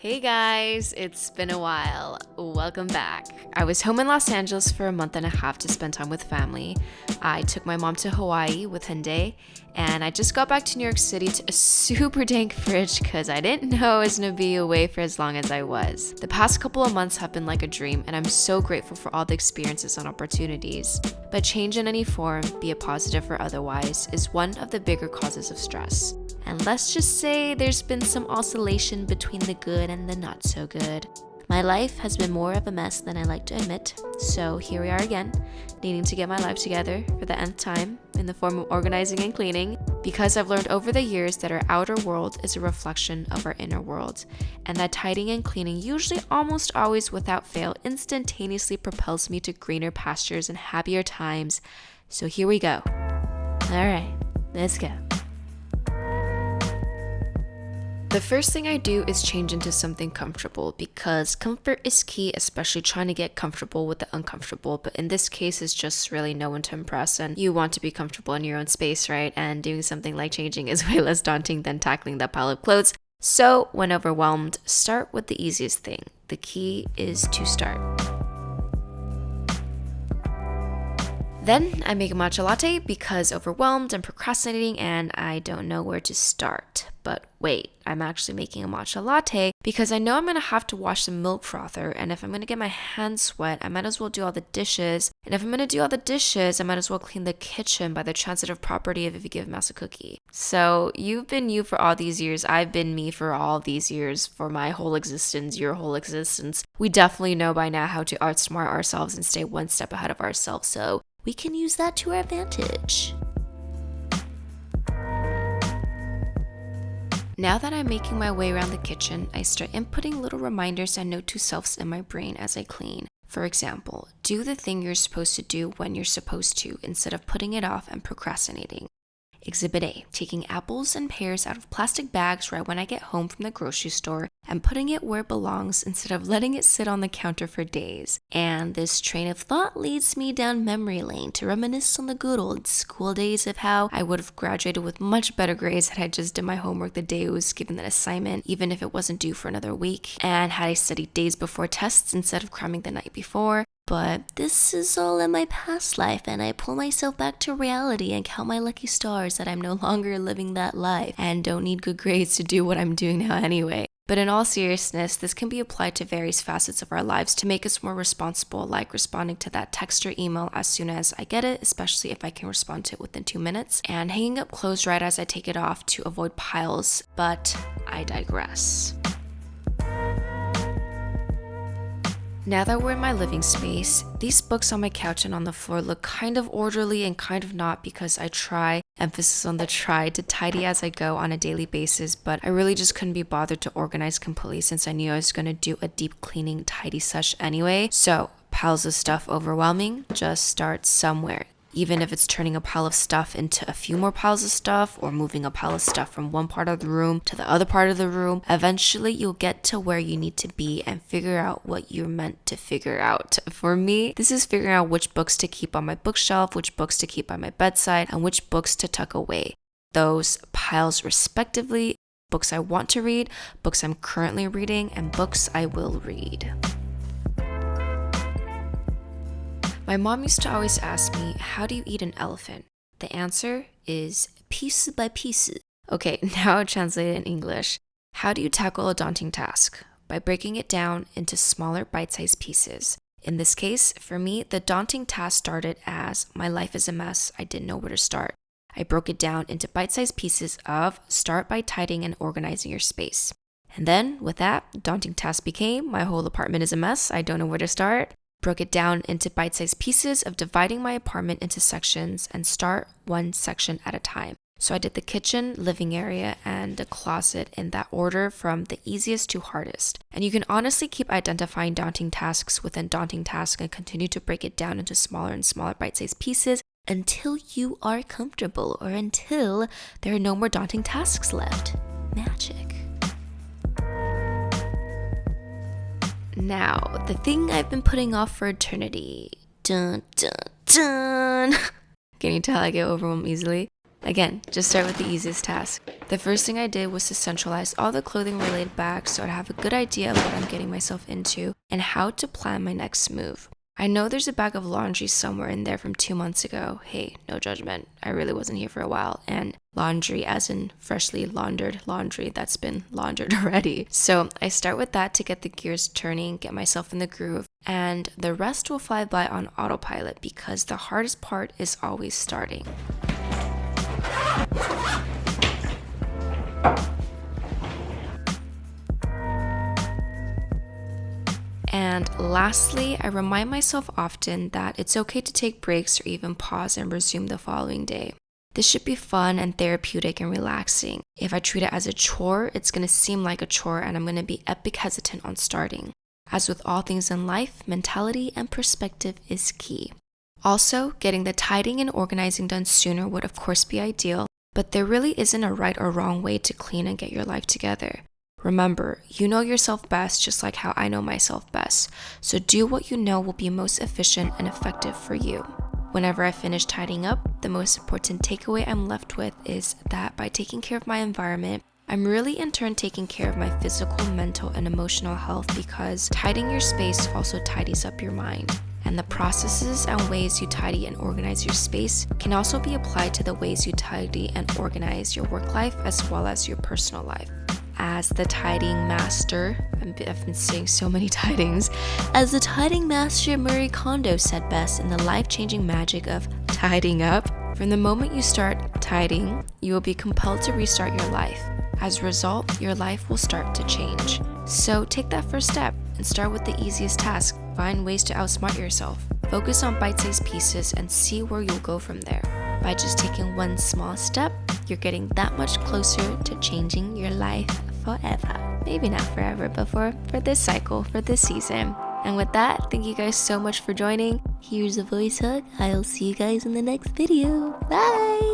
Hey guys, it's been a while. Welcome back. I was home in Los Angeles for a month and a half to spend time with family. I took my mom to Hawaii with Hyundai, and I just got back to New York City to a super dank fridge because I didn't know I was gonna be away for as long as I was. The past couple of months have been like a dream, and I'm so grateful for all the experiences and opportunities. But change in any form, be it positive or otherwise, is one of the bigger causes of stress. And let's just say there's been some oscillation between the good and the not so good. My life has been more of a mess than I like to admit, so here we are again, needing to get my life together for the nth time in the form of organizing and cleaning, because I've learned over the years that our outer world is a reflection of our inner world, and that tidying and cleaning usually almost always without fail instantaneously propels me to greener pastures and happier times. So here we go. Alright, let's go. The first thing I do is change into something comfortable because comfort is key, especially trying to get comfortable with the uncomfortable. But in this case, it's just really no one to impress, and you want to be comfortable in your own space, right? And doing something like changing is way less daunting than tackling that pile of clothes. So when overwhelmed, start with the easiest thing. The key is to start. Then I make a matcha latte because overwhelmed and procrastinating and I don't know where to start. But wait, I'm actually making a matcha latte because I know I'm going to have to wash the milk frother, and if I'm going to get my hands wet, I might as well do all the dishes. And if I'm going to do all the dishes, I might as well clean the kitchen by the transitive property of if you give mouse a cookie. So you've been you for all these years. I've been me for all these years, for my whole existence, your whole existence. We definitely know by now how to outsmart ourselves and stay one step ahead of ourselves. So we can use that to our advantage. Now that I'm making my way around the kitchen, I start inputting little reminders and note to selves in my brain as I clean. For example, do the thing you're supposed to do when you're supposed to instead of putting it off and procrastinating. Exhibit A, taking apples and pears out of plastic bags right when I get home from the grocery store and putting it where it belongs instead of letting it sit on the counter for days. And this train of thought leads me down memory lane to reminisce on the good old school days of how I would have graduated with much better grades had I just did my homework the day it was given that assignment, even if it wasn't due for another week, and had I studied days before tests instead of cramming the night before. But this is all in my past life, and I pull myself back to reality and count my lucky stars that I'm no longer living that life and don't need good grades to do what I'm doing now anyway. But in all seriousness, this can be applied to various facets of our lives to make us more responsible, like responding to that text or email as soon as I get it, especially if I can respond to it within 2 minutes, and hanging up clothes right as I take it off to avoid piles. But I digress. Now that we're in my living space, these books on my couch and on the floor look kind of orderly and kind of not because I try, emphasis on the try, to tidy as I go on a daily basis, but I really just couldn't be bothered to organize completely since I knew I was going to do a deep cleaning tidy sesh anyway. So, piles of stuff overwhelming? Just start somewhere. Even if it's turning a pile of stuff into a few more piles of stuff or moving a pile of stuff from one part of the room to the other part of the room, eventually you'll get to where you need to be and figure out what you're meant to figure out. For me, this is figuring out which books to keep on my bookshelf, which books to keep by my bedside, and which books to tuck away. Those piles respectively: books I want to read, books I'm currently reading, and books I will read. My mom used to always ask me, how do you eat an elephant? The answer is piece by piece. Okay, now I'll translate it in English. How do you tackle a daunting task? By breaking it down into smaller bite-sized pieces. In this case, for me, the daunting task started as my life is a mess, I didn't know where to start. I broke it down into bite-sized pieces of start by tidying and organizing your space. And then, with that, daunting task became my whole apartment is a mess, I don't know where to start. Broke it down into bite-sized pieces of dividing my apartment into sections and start one section at a time. So I did the kitchen, living area, and the closet in that order from the easiest to hardest. And you can honestly keep identifying daunting tasks within daunting tasks and continue to break it down into smaller and smaller bite-sized pieces until you are comfortable or until there are no more daunting tasks left. Magic. Now, the thing I've been putting off for eternity. Dun, dun, dun. Can you tell I get overwhelmed easily? Again, just start with the easiest task. The first thing I did was to centralize all the clothing related bags so I'd have a good idea of what I'm getting myself into and how to plan my next move. I know there's a bag of laundry somewhere in there from 2 months ago. Hey, no judgment. I really wasn't here for a while. And laundry as in freshly laundered laundry that's been laundered already. So I start with that to get the gears turning, get myself in the groove, and the rest will fly by on autopilot because the hardest part is always starting. And lastly, I remind myself often that it's okay to take breaks or even pause and resume the following day. This should be fun and therapeutic and relaxing. If I treat it as a chore, it's going to seem like a chore and I'm going to be epic hesitant on starting. As with all things in life, mentality and perspective is key. Also, getting the tidying and organizing done sooner would of course be ideal, but there really isn't a right or wrong way to clean and get your life together. Remember, you know yourself best just like how I know myself best, so do what you know will be most efficient and effective for you. Whenever I finish tidying up, the most important takeaway I'm left with is that by taking care of my environment, I'm really in turn taking care of my physical, mental, and emotional health because tidying your space also tidies up your mind. And the processes and ways you tidy and organize your space can also be applied to the ways you tidy and organize your work life as well as your personal life. As the tidying master, I've been saying so many tidings, as the tidying master Marie Kondo said best in the life-changing magic of tidying up, from the moment you start tidying, you will be compelled to restart your life. As a result, your life will start to change. So take that first step and start with the easiest task. Find ways to outsmart yourself. Focus on bite-sized pieces and see where you'll go from there. By just taking one small step, you're getting that much closer to changing your life forever. Maybe not forever, but for this cycle, for this season. And with that, thank you guys so much for joining. Here's a voice hug. I'll see you guys in the next video. Bye!